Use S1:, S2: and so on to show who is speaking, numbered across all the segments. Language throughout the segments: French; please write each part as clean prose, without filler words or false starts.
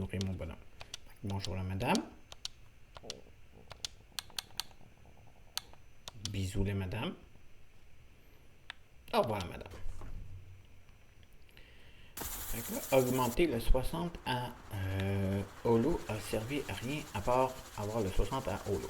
S1: nourrir mon bonhomme. Bonjour la madame. Bisous les madames. Au revoir la madame. Fait que là, augmenter le 60 à holo a servi à rien à part avoir le 60 à holo.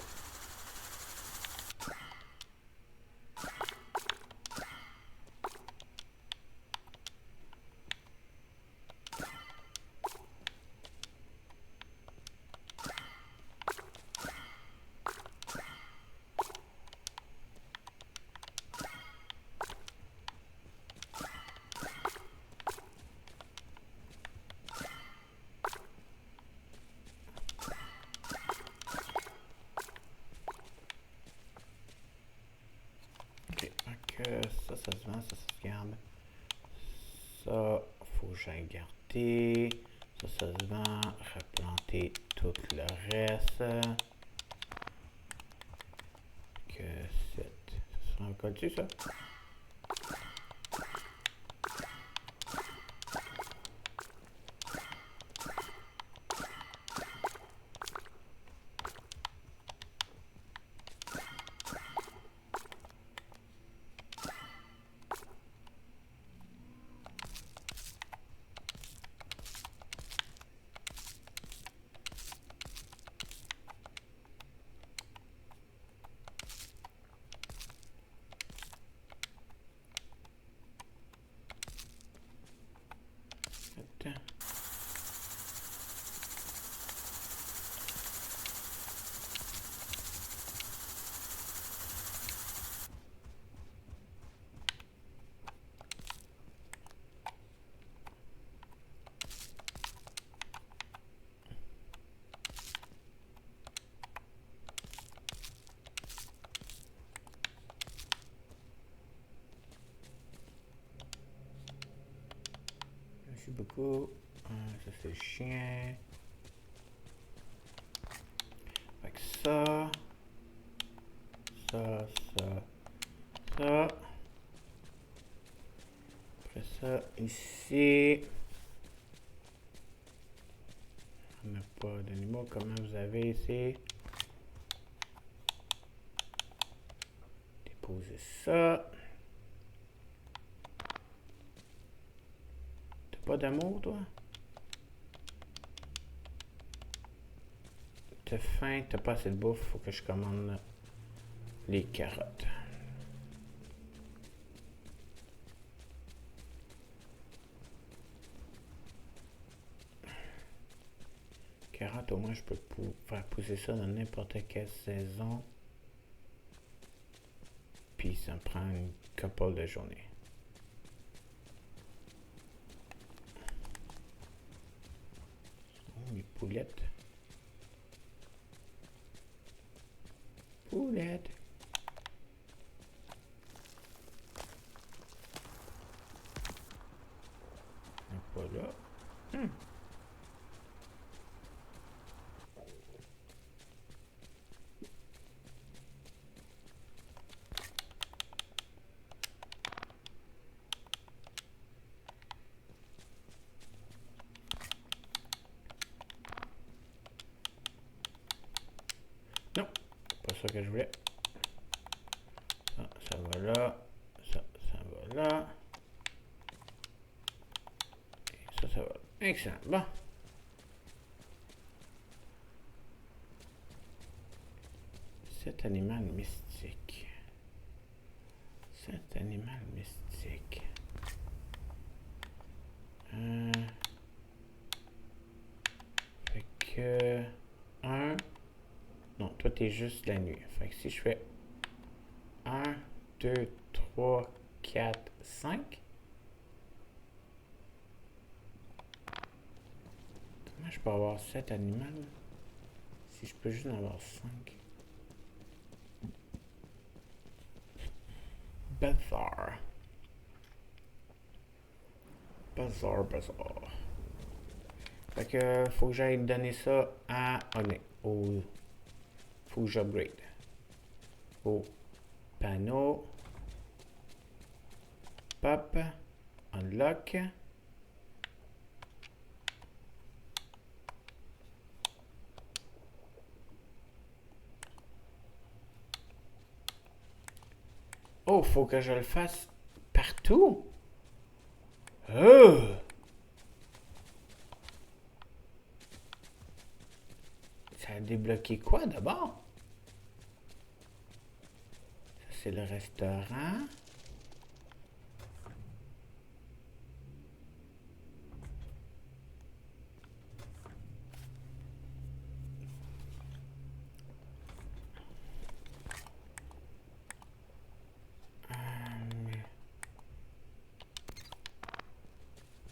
S1: Ça se vend, ça se garde. Ça, faut que j'aille garder. Ça se vend. Replanter tout le reste. Que c'est. Ça sera encore dessus, ça? Attends. Merci beaucoup. Ça c'est le chien. Fait que ça. Ça. Après ça, ici. On n'a pas d'animaux. Comment vous avez ici? Déposer ça. T'as pas d'amour, toi? T'as faim, t'as pas assez de bouffe, faut que je commande les carottes. Carottes, au moins, je peux faire pousser ça dans n'importe quelle saison. Puis ça me prend une couple de journées. Oh, les poulettes. Poulettes. Pas là. Non, pas ça que je voulais. Ça va là. Ça va là. Et ça va là. Excellent. Bon. Cet animal mystique. Cet animal mystique. Fait que... Non, toi, t'es juste la nuit. Fait que si je fais 1, 2, 3, 4, 5... Comment je peux avoir 7 animaux? Si je peux juste en avoir 5. Bizarre. Fait que faut que j'aille donner ça à... faut que j'upgrade. Au panneau. Pop. Unlock. Oh, faut que je le fasse partout? Oh! Ça a débloqué quoi d'abord? Ça, c'est le restaurant.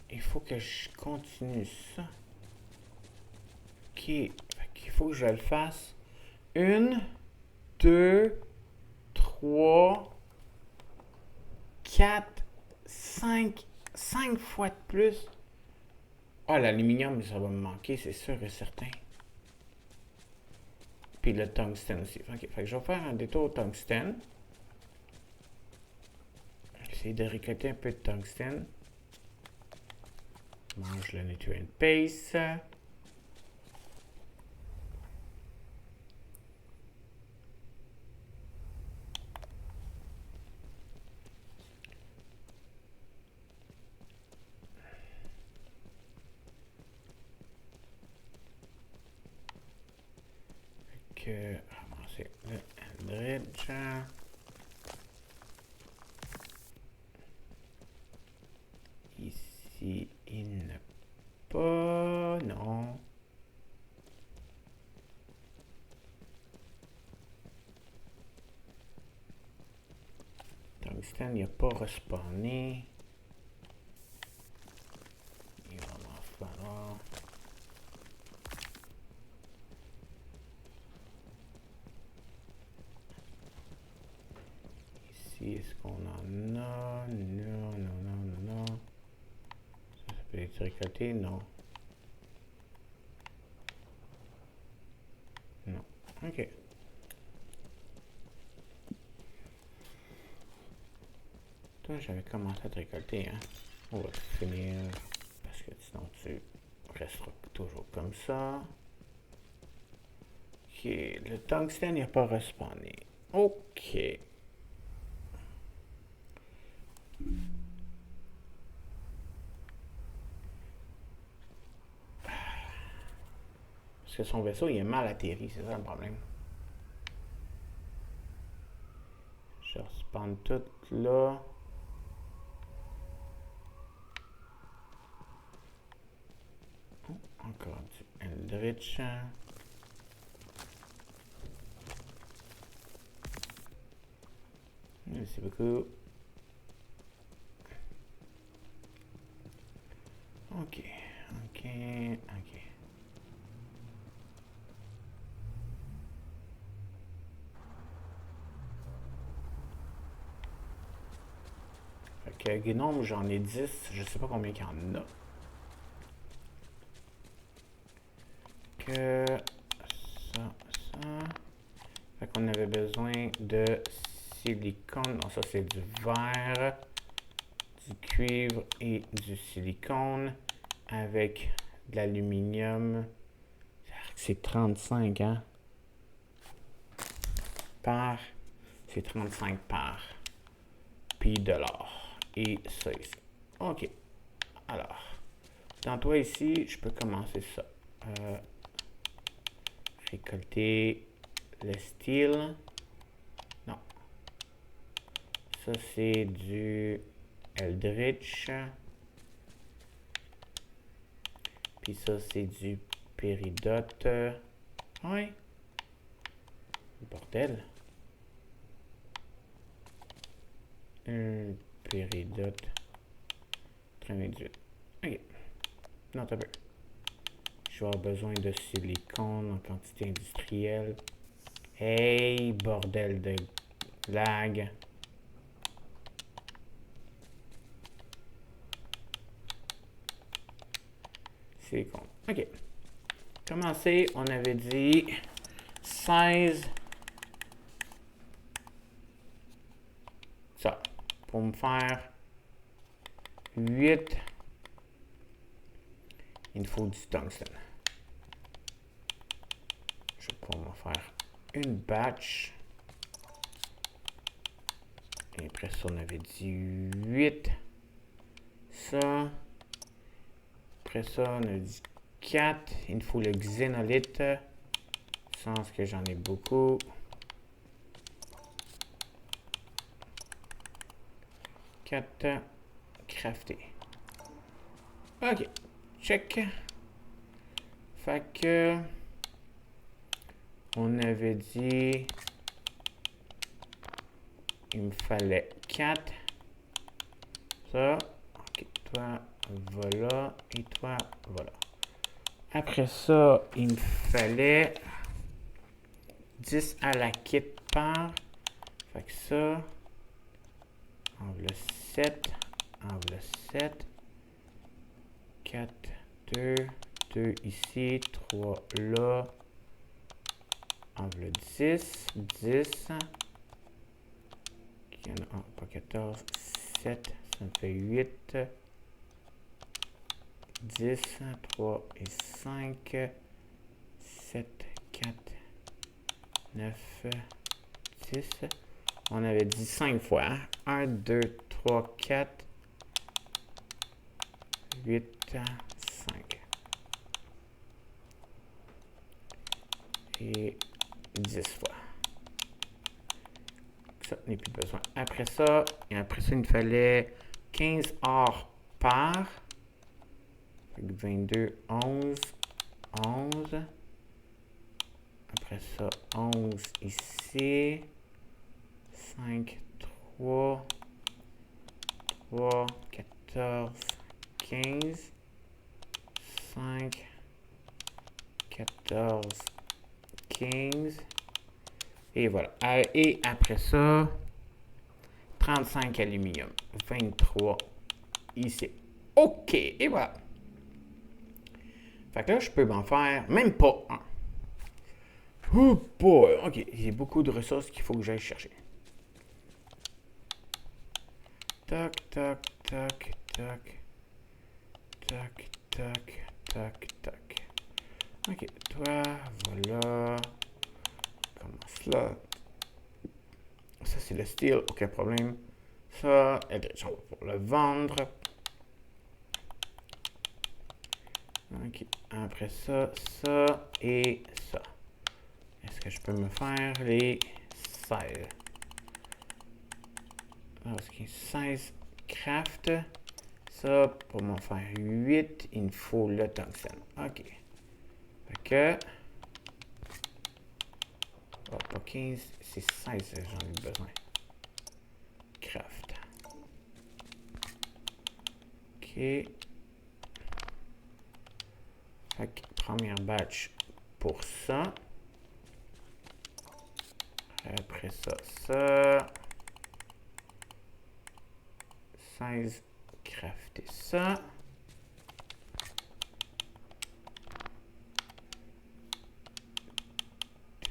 S1: Il faut que je continue ça. Ok. Fait qu'il faut que je le fasse. 1, 2, 3, 4, 5. 5 fois de plus. Ah, l'aluminium, ça va me manquer, c'est sûr et certain. Puis le tungstène aussi. Ok, fait que je vais faire un détour au tungstène. Essayer de récolter un peu de tungstène. Mange le nutrient paste. Ramasser le Eldritch. Ici, il n'a pas. Non. Tungstène, il n'a pas respawné. Il va m'en falloir. Ici, est-ce qu'on en a? Non, non, non, non, non. Ça peut être récolté? Non. Non. Ok. Toi, j'avais commencé à te récolter, hein. On va finir parce que sinon tu resteras toujours comme ça. Ok, le tungstène n'est pas respawné. Ok. Parce que son vaisseau, il est mal atterri, c'est ça le problème. Je respawn tout là. Oh, encore du Eldritch. Merci beaucoup. Ok, ok, ok. Fait que gnome, j'en ai 10. Je sais pas combien il y en a. Que ça, ça. Fait qu'on avait besoin de silicone. Non, ça c'est du verre, du cuivre et du silicone avec de l'aluminium. C'est 35, hein? Par. C'est 35 par. Puis de l'or. Et ça ici. Ok. Alors. Dans toi ici, je peux commencer ça. Récolter le steel. Non. Ça, c'est du Eldritch. Puis ça, c'est du Péridote. Oui. Bordel. Un Péridote. 98. Ok. Non, t'as peu. Je vais avoir besoin de silicone en quantité industrielle. Hey, bordel de lag. C'est con. Ok. Commencer, on avait dit 16. Ça. Pour me faire 8. Il me faut du tungstène. Je vais pouvoir me faire une batch. Et après ça, on avait dit 8. Ça. Après ça, on a dit 4. Il me faut le xénolithe. Sens que j'en ai beaucoup. 4. Crafté. OK. Check. Fait que... On avait dit... Il me fallait 4. Ça. OK. Toi, voilà. Et toi, voilà. Après ça, il me fallait 10 à la kit par. Fait que ça. Enlève le 7. Enlève le 7. 4, 2. 2 ici. 3 là. Enlève le 10. 10. Il y en a un, pas 14. 7. Ça me fait 8. 10, 3 et 5, 7, 4, 9, 10. On avait dit 5 fois. Hein? 1, 2, 3, 4, 8, 5. Et 10 fois. Ça n'est plus besoin. Après ça, il me fallait 15 or par. 22, 11, 11. Après ça, 11 ici. 5, 3, 3, 14, 15. 5, 14, 15. Et voilà. Et après ça, 35 aluminium. 23 ici. OK. Et voilà. Fait que là, je peux m'en faire même pas un. Oh boy! OK, j'ai beaucoup de ressources qu'il faut que j'aille chercher. Tac, tac, tac, tac. Tac, tac, tac, tac. OK, toi, voilà. Commence là. Ça, c'est le style, aucun problème. Ça, on va pour le vendre. OK. Après ça, ça et ça. Est-ce que je peux me faire les 16? OK, 16 craft. Ça, pour m'en faire 8, il me faut le tungstène. OK. Fait que... Oh, pas 15, c'est 16, j'en ai besoin. Craft. OK. Fait que première batch pour ça. Après ça, ça. 16, crafter ça.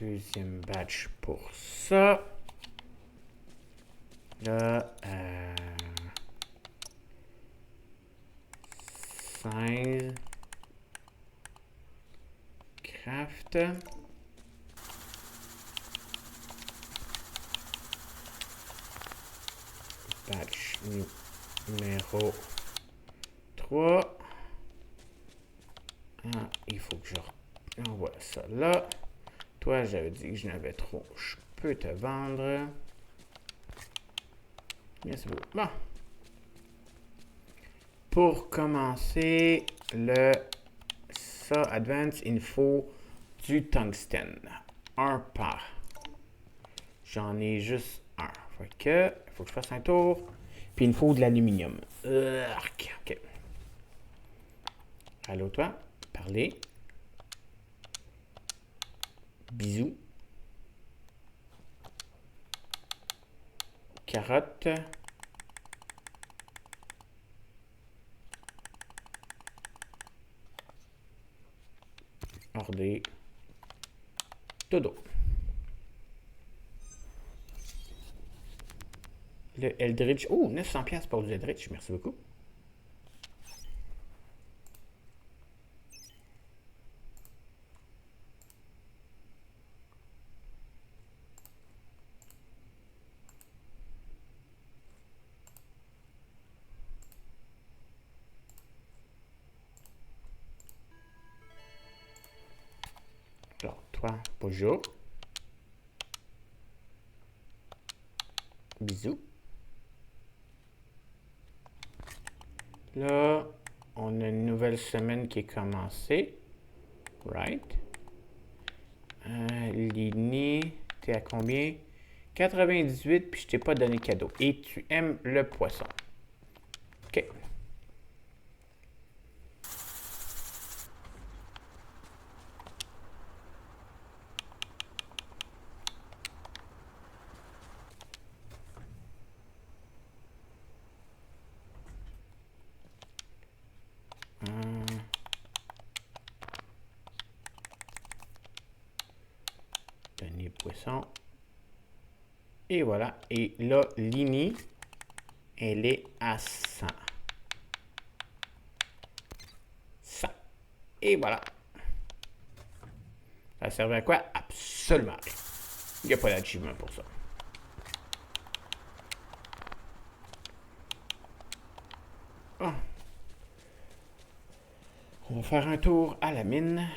S1: Deuxième batch pour ça. Là, 16. Craft. Batch numéro 3. Ah, il faut que je envoie ça là. Toi, j'avais dit que je n'avais trop. Je peux te vendre. Merci beaucoup. Bon. Pour commencer ça, Advance, il faut du tungstène. Un par. J'en ai juste un. Fait que, il faut que je fasse un tour. Puis il me faut de l'aluminium. OK. Allô, toi? Parlez. Bisous. Carotte. Ordé. Dodo. Le Eldritch. Oh, 900$ pour du Eldritch. Merci beaucoup. Bonsoir. Bonjour. Bisous. Là, on a une nouvelle semaine qui est commencée. Right. Lini, t'es à combien? 98, puis je t'ai pas donné cadeau. Et tu aimes le poisson. OK. Donner poisson. Et voilà. Et là, Lini, elle est à 100. 100. Et voilà. Ça servait à quoi? Absolument rien. Il n'y a pas d'achievement pour ça. Oh. On va faire un tour à la mine.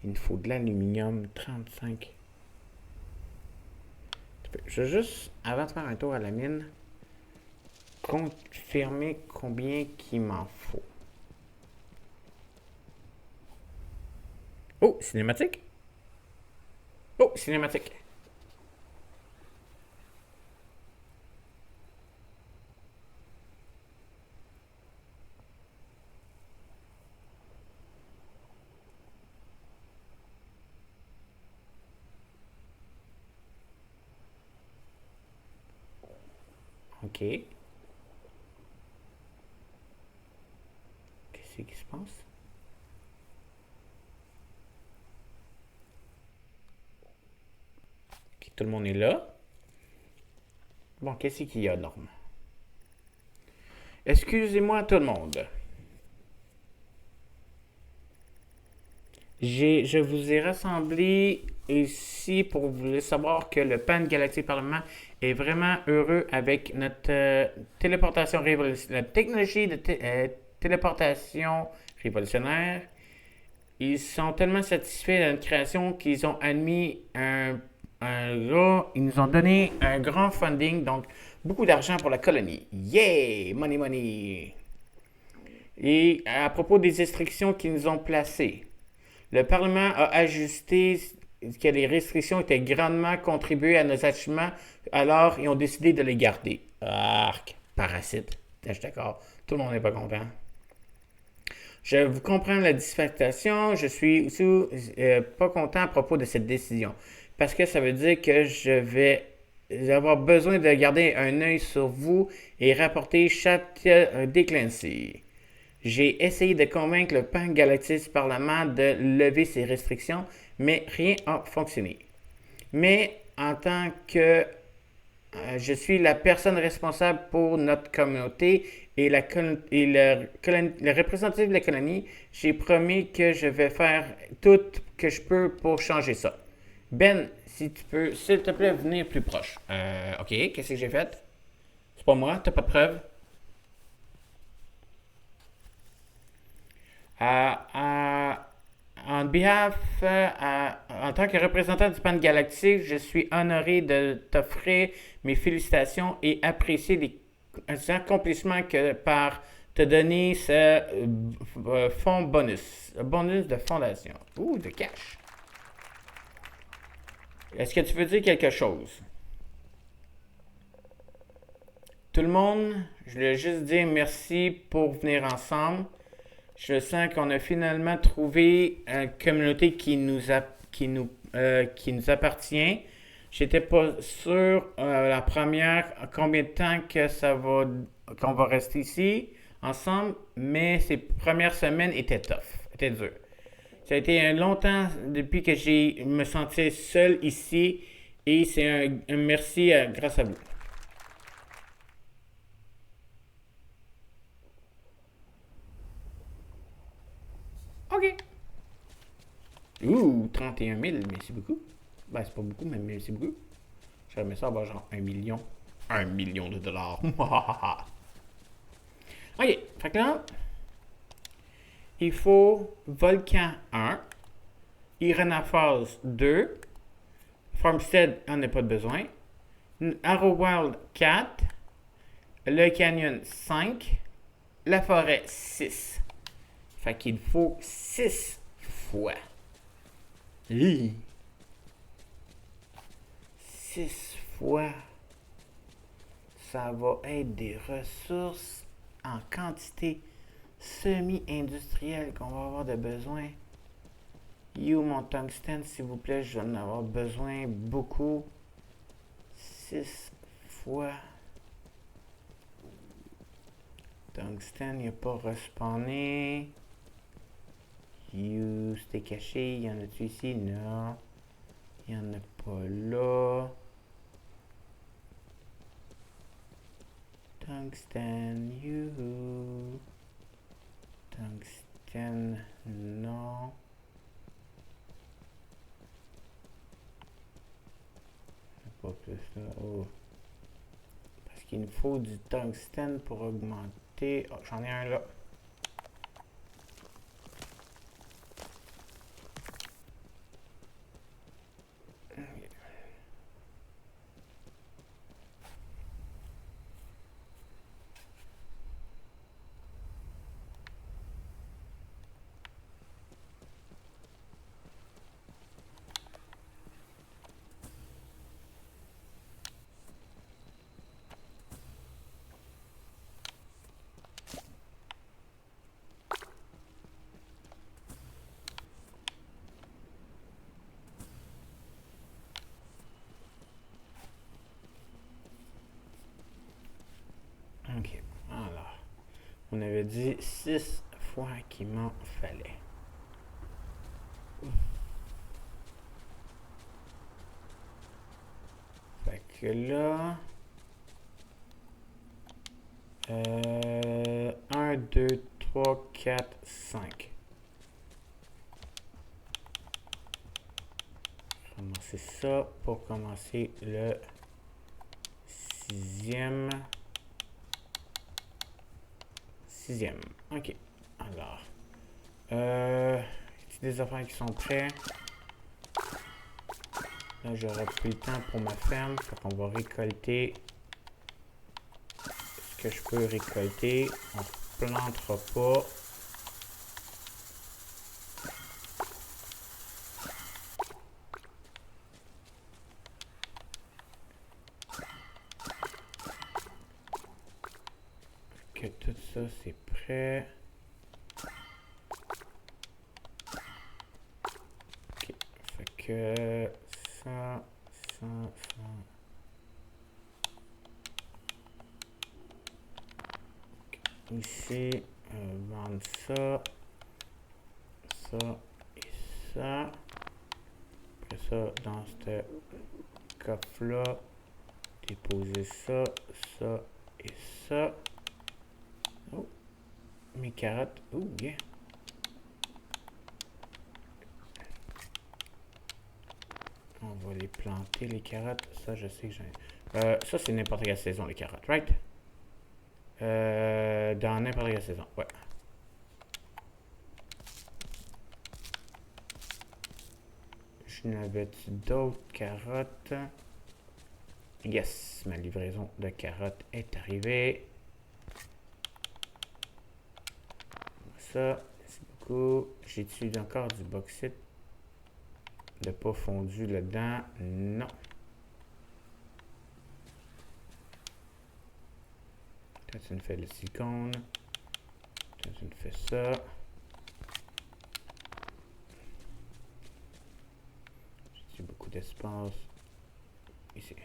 S1: Il nous faut de l'aluminium 35. Je vais juste, avant de faire un tour à la mine, confirmer combien qu'il m'en faut. Oh, cinématique. Oh, cinématique. OK. Qu'est-ce qui se passe? OK, tout le monde est là. Bon, qu'est-ce qu'il y a, Norme? Excusez-moi tout le monde. Je vous ai rassemblé ici pour vous savoir que le Pan Galactique Parlement est vraiment heureux avec notre téléportation révolutionnaire, la technologie de téléportation révolutionnaire. Ils sont tellement satisfaits de notre création qu'ils ont admis ils nous ont donné un grand funding, donc beaucoup d'argent pour la colonie. Yeah! Money, money! Et à propos des restrictions qu'ils nous ont placées, le Parlement a ajusté que les restrictions étaient grandement contribuées à nos achèvements, alors ils ont décidé de les garder. Arc, parasite. Je suis d'accord, tout le monde n'est pas content. Je vous comprends la dissatisfaction, je suis aussi pas content à propos de cette décision, parce que ça veut dire que je vais avoir besoin de garder un œil sur vous et rapporter chaque déclenché. J'ai essayé de convaincre le Pan Galactique Parlement de lever ses restrictions, mais rien n'a fonctionné. Mais en tant que je suis la personne responsable pour notre communauté et le représentatif de la colonie, j'ai promis que je vais faire tout que je peux pour changer ça. Ben, si tu peux, s'il te plaît, venir plus proche. OK, qu'est-ce que j'ai fait? C'est pas moi, t'as pas de preuve? En behalf, en tant que représentant du Pan Galactique, je suis honoré de t'offrir mes félicitations et apprécier les accomplissements que par te donner ce fonds bonus de fondation. Ouh, de cash. Est-ce que tu veux dire quelque chose? Tout le monde, je voulais juste dire merci pour venir ensemble. Je sens qu'on a finalement trouvé une communauté qui nous appartient. J'étais pas sûr la première combien de temps qu'on va rester ici ensemble, mais ces premières semaines étaient tough, étaient dures. Ça a été longtemps depuis que je me sentais seul ici et c'est un merci grâce à vous. OK. Ouh, 31 000, mais c'est beaucoup. Ben, c'est pas beaucoup, mais c'est beaucoup. J'aimerais ça avoir genre 1 million. 1 million de dollars. OK, fait que là, il faut Volcan 1. Irena Falls 2. Farmstead, on n'a pas de besoin. Arrowwild 4. Le Canyon 5. La forêt 6. Fait qu'il faut 6 fois. 6 fois. Ça va être des ressources en quantité semi-industrielle qu'on va avoir de besoin. You, mon tungstène, s'il vous plaît, je vais en avoir besoin beaucoup. 6 fois. Tungstène, il n'a pas respawné. You, c'était caché. Il y en a-tu ici? Non. Il n'y en a pas là. Tungstène, you. Tungstène, non. Pas plus là. Oh. Parce qu'il nous faut du tungstène pour augmenter. Oh, j'en ai un là. Ok, alors. On avait dit 6 fois qu'il m'en fallait. Fait que là... 1, 2, 3, 4, 5. Commencer ça pour commencer le 6e. 6e. Ok. Alors. Des affaires qui sont prêts. Là, j'aurai plus le temps pour ma ferme. Fait qu'on va récolter ce que je peux récolter. On ne plantera pas. Que tout ça, c'est prêt. Ok. Fait que ça. Ici, vendre ça, et ça. Après ça, dans ce coffre-là, déposer ça et ça. Oh, mes carottes. Oh, yeah. On va les planter, les carottes. Ça, je sais que j'ai... ça, c'est n'importe quelle saison, les carottes, right? Dans n'importe quelle saison, ouais. Je n'avais-tu d'autres carottes? Yes, ma livraison de carottes est arrivée. Ça, c'est beaucoup. J'ai-tu encore du bauxite de pas fondu là-dedans? Non. Toi, tu me fais le silicone. Toi, tu me fais ça. J'ai beaucoup d'espace ici.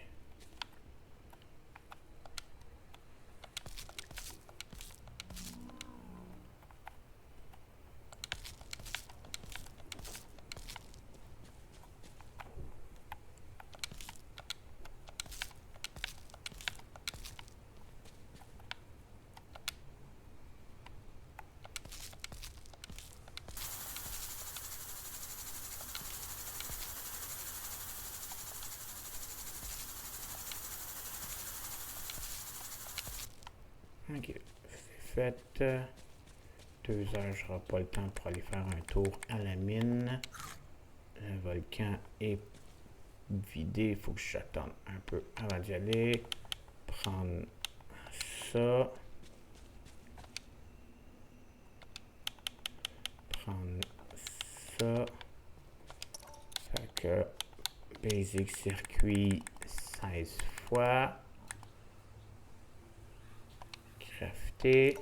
S1: Ok, c'est fait. 2 heures, je n'aurai pas le temps pour aller faire un tour à la mine. Le volcan est vidé. Il faut que j'attende un peu avant d'y aller. Prendre ça. Prendre ça. Fait que basic circuit 16 fois. Crafter.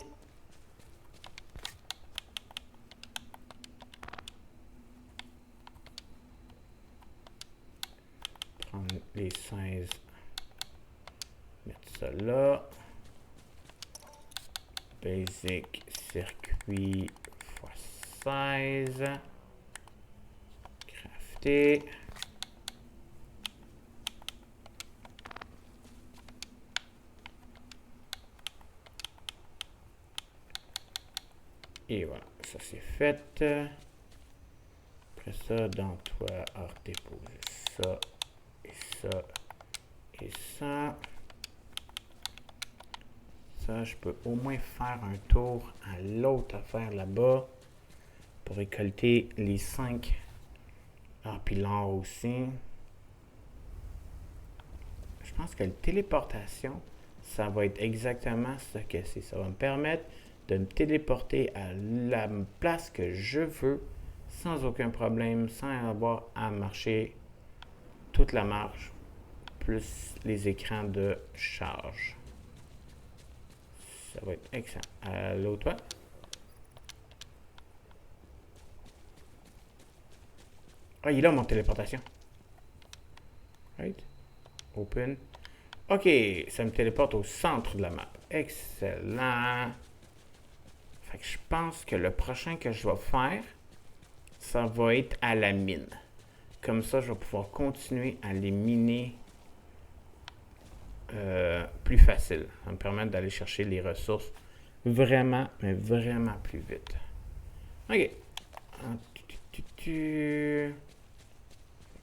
S1: Prendre les 16. Mettre ça là. Basic circuit x 16. Crafter. Et voilà, ça c'est fait. Après ça, dans toi, déposer ça, et ça, et ça. Ça, je peux au moins faire un tour à l'autre affaire là-bas pour récolter les 5. Ah, puis l'or aussi. Je pense que la téléportation, ça va être exactement ce que c'est. Ça va me permettre de me téléporter à la place que je veux sans aucun problème, sans avoir à marcher toute la marche, plus les écrans de charge. Ça va être excellent. Allô, toi? Ah, il est là, mon téléportation. Right? Open. OK, ça me téléporte au centre de la map. Excellent. Fait que je pense que le prochain que je vais faire, ça va être à la mine. Comme ça, je vais pouvoir continuer à les miner plus facile. Ça va me permettre d'aller chercher les ressources vraiment, mais vraiment plus vite. OK.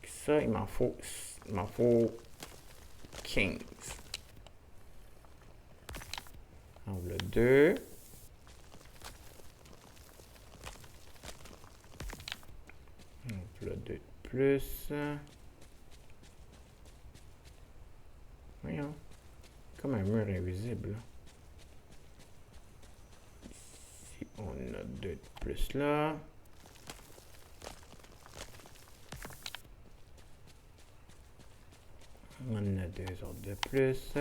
S1: Ça, il m'en faut 15. On le 2. On le 2 de plus. Voyons. Comme un mur invisible. Ici, on a 2 de plus là. On a 2 autres de plus.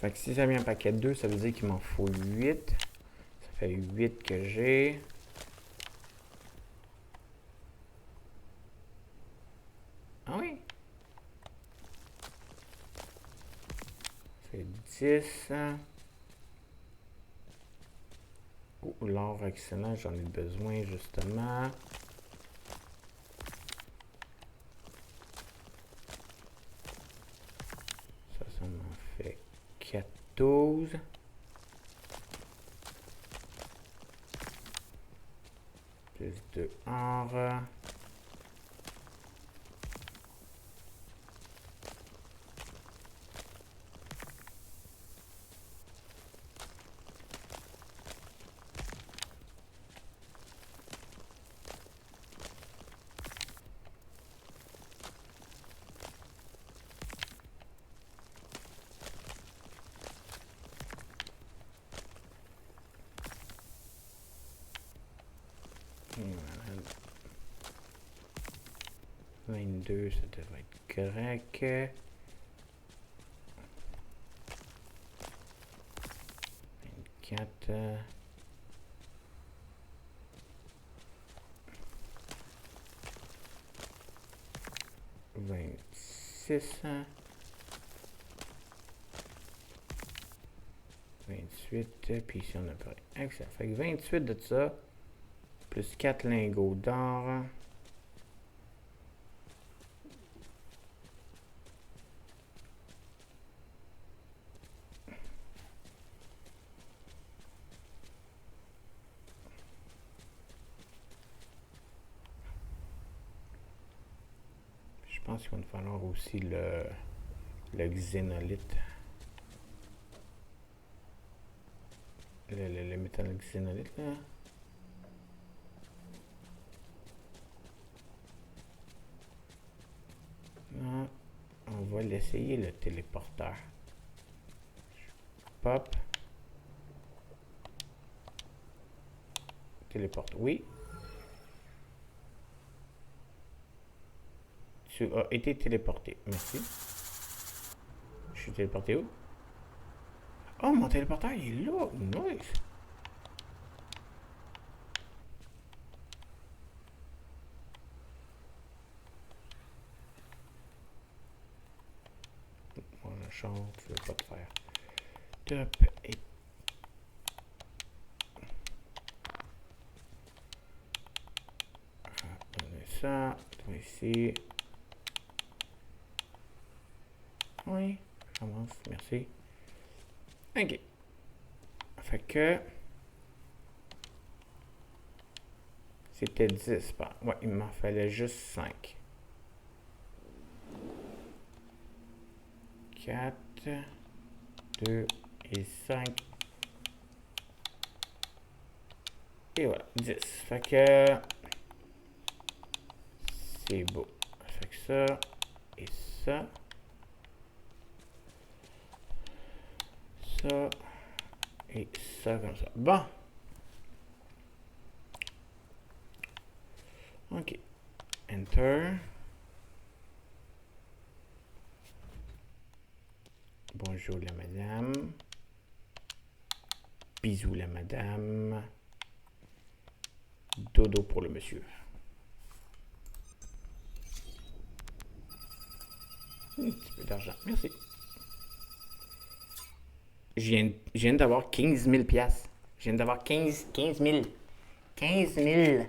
S1: Fait que si ça vient un paquet de 2, ça veut dire qu'il m'en faut 8. Ça fait 8 que j'ai. Ah oui? Ça fait 10. Oh, l'or excellent, j'en ai besoin justement. Ça m'en fait 14. Plus de or. Voilà. 22, ça devrait être correct. 24. 26. 28. Puis ici, on a pas. Excellent. Fait que 28 de ça. Plus 4 lingots d'or. Je pense qu'il va nous falloir aussi le xénolite. Le métal xénolite, là. Maintenant, on va l'essayer, le téléporteur. Pop. Téléporte, oui. Tu as été téléporté, merci. Je suis téléporté où? Oh, mon téléporteur, il est là. Nice. On a chance, je ne veux pas te faire. Top et ça, ici. Oui, commence, merci. Ok. Fait que c'était 10. Ouais, il m'en fallait juste 5. 4, 2 et 5. Et voilà, 10. Fait que c'est beau. Fait que ça et ça. Ça et ça comme ça. Bon. Ok. Enter. Bonjour la madame. Bisous la madame. Dodo pour le monsieur. Un petit peu d'argent. Merci. Je viens d'avoir 15 000 piastres. Je viens d'avoir 15 000. 15 000.